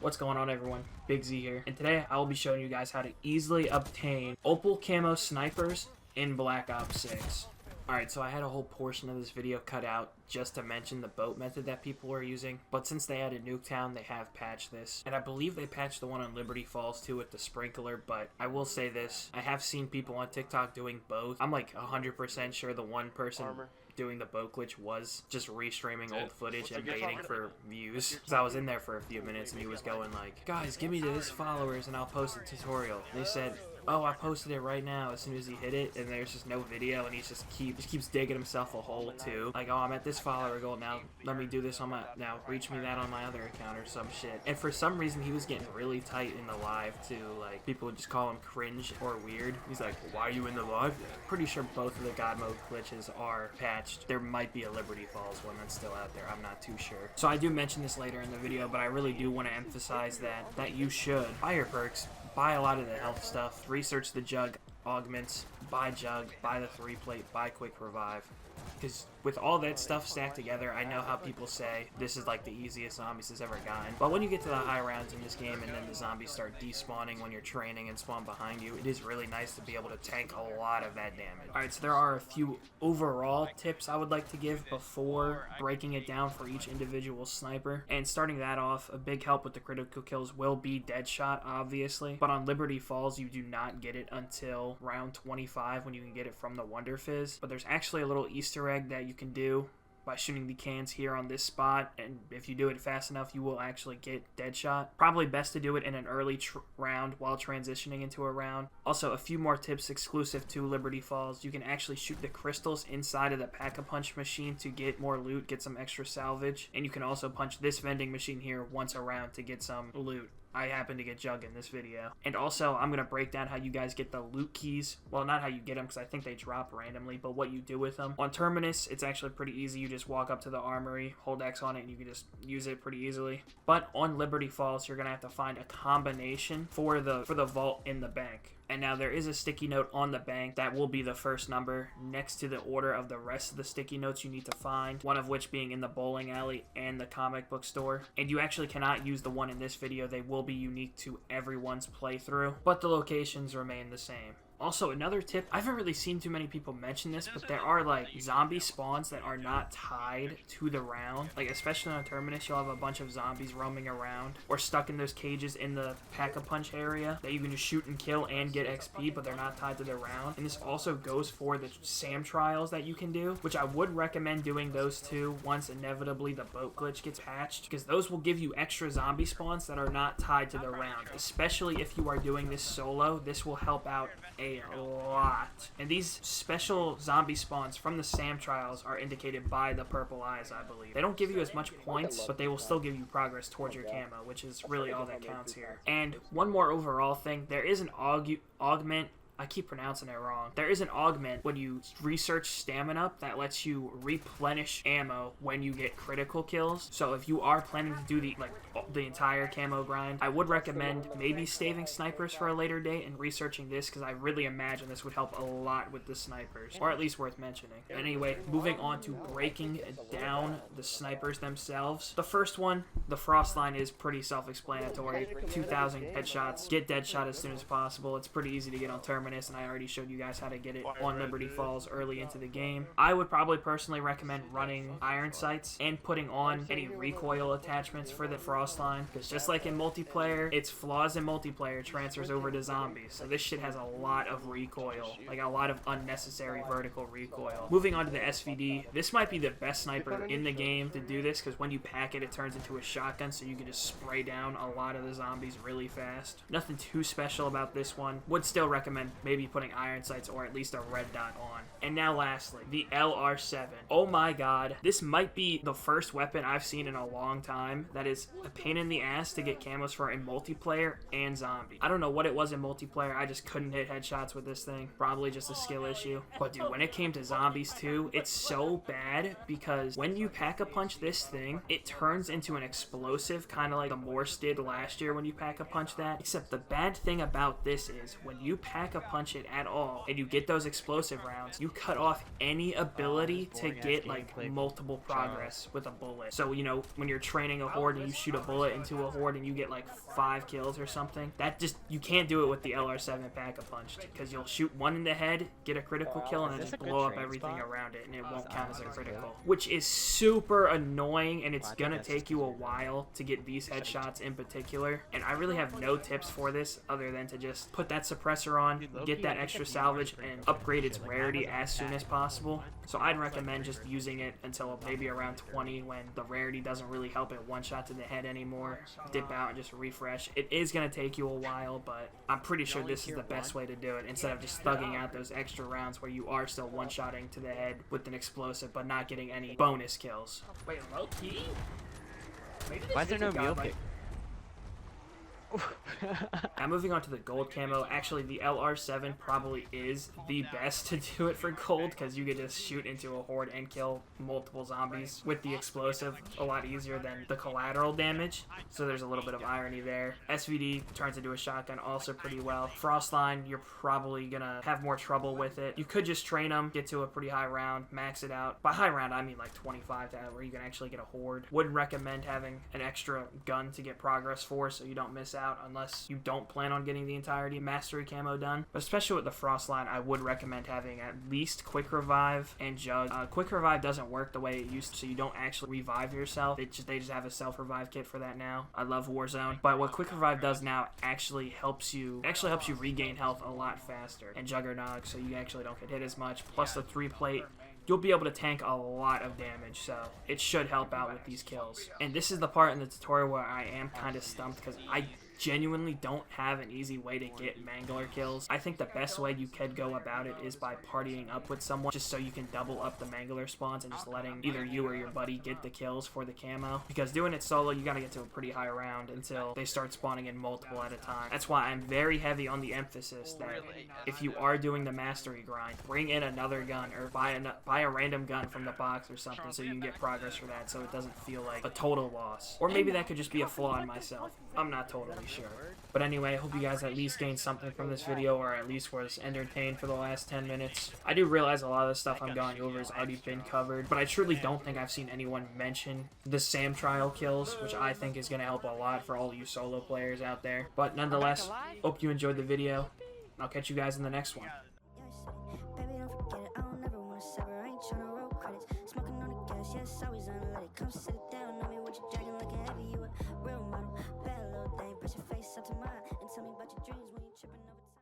What's going on, everyone? Big Z here, and today I will be showing you guys how to easily obtain OPAL Camo snipers in Black Ops 6. Alright, so I had a whole portion of this video cut out just to mention the boat method that people were using, but since they added Nuketown, they have patched this, and I believe they patched the one on Liberty Falls too with the sprinkler. But I will say this, I have seen people on TikTok doing both. I'm like 100% sure the one person doing the boat glitch was just restreaming old footage and baiting for views. So I was in there for a few minutes and he was going like, guys, give me this followers and I'll post a tutorial. And they said, oh, I posted it right now as soon as he hit it, and there's just no video, and he just keeps digging himself a hole too. Like, oh, I'm at this follower goal now, let me do this on my, now reach me that on my other account or some shit. And for some reason he was getting really tight in the live too. Like, people would just call him cringe or weird. He's like, why are you in the live? Pretty sure both of the God mode glitches are patched. There might be a Liberty Falls one that's still out there, I'm not too sure. So I do mention this later in the video, but I really do want to emphasize that you should buy your perks, buy a lot of the health stuff, research the jug augments, buy jug, buy the 3-plate, buy quick revive. Because with all that stuff stacked together, I know how people say this is like the easiest zombies has ever gotten. But when you get to the high rounds in this game and then the zombies start despawning when you're training and spawn behind you, it is really nice to be able to tank a lot of that damage. Alright, so there are a few overall tips I would like to give before breaking it down for each individual sniper. And starting that off, a big help with the critical kills will be Deadshot, obviously. But on Liberty Falls, you do not get it until round 25 when you can get it from the Wonder Fizz. But there's actually a little Easter egg that you can do by shooting the cans here on this spot, and if you do it fast enough you will actually get Deadshot. Probably best to do it in an early round while transitioning into a round. Also, a few more tips exclusive to Liberty Falls. You can actually shoot the crystals inside of the Pack-a-Punch machine to get more loot, get some extra salvage, and you can also punch this vending machine here once a round to get some loot. I happen to get Jug in this video. And also, I'm going to break down how you guys get the loot keys. Well, not how you get them, because I think they drop randomly, but what you do with them. On Terminus, it's actually pretty easy. You just walk up to the armory, hold X on it, and you can just use it pretty easily. But on Liberty Falls, you're going to have to find a combination for the vault in the bank. And now there is a sticky note on the bank that will be the first number next to the order of the rest of the sticky notes you need to find, one of which being in the bowling alley and the comic book store. And you actually cannot use the one in this video. They will be unique to everyone's playthrough, but the locations remain the same. Also, another tip, I haven't really seen too many people mention this, but there are like zombie spawns that are not tied to the round. Like, especially on Terminus, you'll have a bunch of zombies roaming around or stuck in those cages in the Pack-a-Punch area that you can just shoot and kill and get XP, but they're not tied to the round. And this also goes for the SAM trials that you can do, which I would recommend doing those too once inevitably the boat glitch gets patched, because those will give you extra zombie spawns that are not tied to the round. Especially if you are doing this solo, this will help out a lot. And these special zombie spawns from the SAM trials are indicated by the purple eyes, I believe. They don't give you as much points, but they will still give you progress towards your camo, which is really all that counts here. And one more overall thing, there is an augment, I keep pronouncing it wrong. There is an augment when you research stamina that lets you replenish ammo when you get critical kills. So if you are planning to do the entire camo grind, I would recommend maybe staving snipers for a later date and researching this, because I really imagine this would help a lot with the snipers, or at least worth mentioning. Anyway, moving on to breaking down the snipers themselves. The first one, the frost line, is pretty self-explanatory. 2,000 headshots. Get Deadshot as soon as possible. It's pretty easy to get on Terminus, and I already showed you guys how to get it on Liberty Falls early into the game. I would probably personally recommend running iron sights and putting on any recoil attachments for the frost line, because just like in multiplayer, its flaws in multiplayer transfers over to zombies. So this shit has a lot of recoil, like a lot of unnecessary vertical recoil. Moving on to the SVD, this might be the best sniper in the game to do this, because when you pack it, it turns into a shotgun, so you can just spray down a lot of the zombies really fast. Nothing too special about this one. Would still recommend maybe putting iron sights or at least a red dot on. And now lastly, the LR7. Oh my god, this might be the first weapon I've seen in a long time that is a pain in the ass to get camos for in multiplayer and zombie. I don't know what it was in multiplayer, I just couldn't hit headshots with this thing. Probably just a skill issue. But dude, when it came to zombies too, it's so bad, because when you Pack-a-Punch this thing, it turns into an explosive, kind of like the Morse did last year when you Pack-a-Punch that. Except the bad thing about this is when you Pack-a-Punch punch it at all, and you get those explosive rounds, you cut off any ability to get like multiple progress with a bullet. So, you know, when you're training a horde and you shoot a bullet into a horde and you get like 5 kills or something, that just, you can't do it with the LR7 Pack-a-Punch, because you'll shoot one in the head, get a critical kill, and then just blow up everything around it, and it won't count as a critical, which is super annoying, and it's gonna take you a while to get these headshots in particular. And I really have no tips for this other than to just put that suppressor on, get that extra salvage, and upgrade its rarity as soon as possible. So I'd recommend just using it until maybe around 20, when the rarity doesn't really help it one shot to the head anymore. Dip out and just refresh. It is going to take you a while, but I'm pretty sure this is the best way to do it, instead of just thugging out those extra rounds where you are still one-shotting to the head with an explosive but not getting any bonus kills. Wait, low key? Why is there no meal pick? Now moving on to the gold camo. Actually, the LR7 probably is the best to do it for gold, because you can just shoot into a horde and kill multiple zombies with the explosive a lot easier than the collateral damage. So there's a little bit of irony there. SVD turns into a shotgun also pretty well. Frostline, you're probably gonna have more trouble with it. You could just train them, get to a pretty high round, max it out. By high round, I mean like 25 to where you can actually get a horde. Wouldn't recommend having an extra gun to get progress for, so you don't miss out, unless you don't plan on getting the entirety of mastery camo done. But especially with the Frostline, I would recommend having at least quick revive and jug. Quick revive doesn't work the way it used to, so you don't actually revive yourself. They just have a self revive kit for that now. I love Warzone, but what quick revive does now actually helps you regain health a lot faster, and Juggernog, so you actually don't get hit as much. Plus the 3-plate, you'll be able to tank a lot of damage, so it should help out with these kills. And this is the part in the tutorial where I am kind of stumped, because I genuinely don't have an easy way to get mangler kills. I think the best way you could go about it is by partying up with someone, just so you can double up the mangler spawns and just letting either you or your buddy get the kills for the camo. Because doing it solo, you gotta get to a pretty high round until they start spawning in multiple at a time. That's why I'm very heavy on the emphasis that if you are doing the mastery grind, bring in another gun, or buy a random gun from the box or something, so you can get progress for that, so it doesn't feel like a total loss. Or maybe that could just be a flaw in myself. I'm not totally sure. But anyway, I hope you guys at least gained something from this video, or at least was entertained for the last 10 minutes. I do realize a lot of the stuff I'm going over has already been covered, but I truly don't think I've seen anyone mention the SAM trial kills, which I think is going to help a lot for all you solo players out there. But nonetheless, hope you enjoyed the video. I'll catch you guys in the next one. Come sit down on me, what you dragging like a heavy, you a real model. Bad little thing, put your face up to mine and tell me about your dreams when you tripping over time.